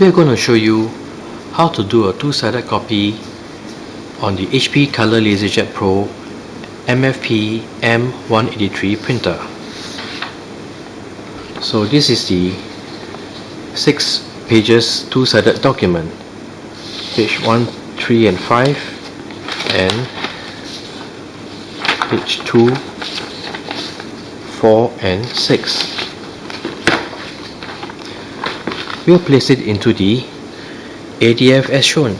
We are going to show you how to do a two-sided copy on the HP Color LaserJet Pro MFP M183 printer. So this is the 6 pages two-sided document, page 1, 3 and 5 and page 2, 4 and 6. We'll place it into the ADF as shown.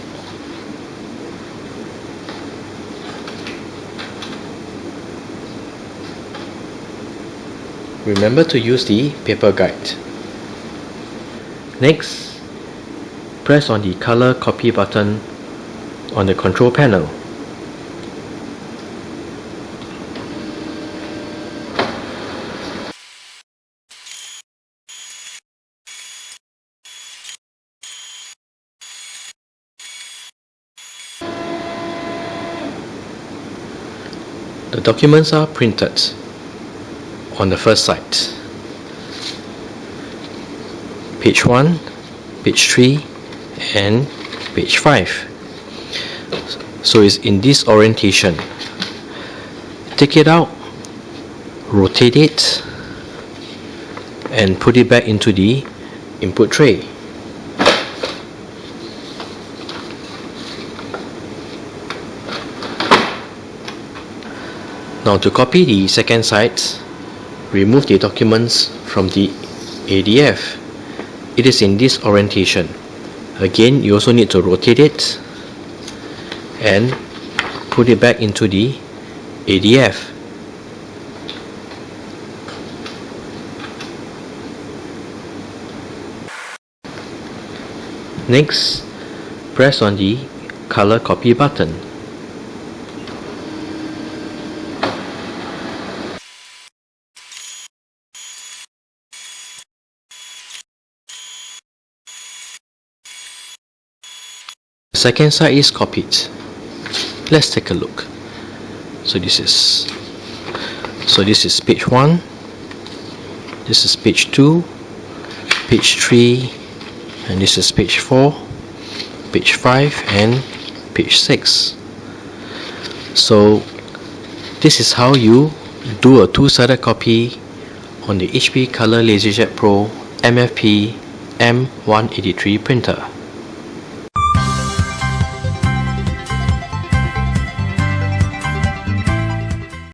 Remember to use the paper guide. Next, press on the color copy button on the control panel. The documents are printed on the first side. Page 1, page 3 and page 5. So it's in this orientation. Take it out, rotate it and put it back into the input tray. Now to copy the second side, remove the documents from the ADF. It is in this orientation. Again, you also need to rotate it and put it back into the ADF. Next, press on the color copy button. Second side is copied. Let's take a look. So this is page 1, this is page 2, page 3, and this is page 4, page 5 and page 6. So this is how you do a two-sided copy on the HP Color LaserJet Pro MFP M183 printer.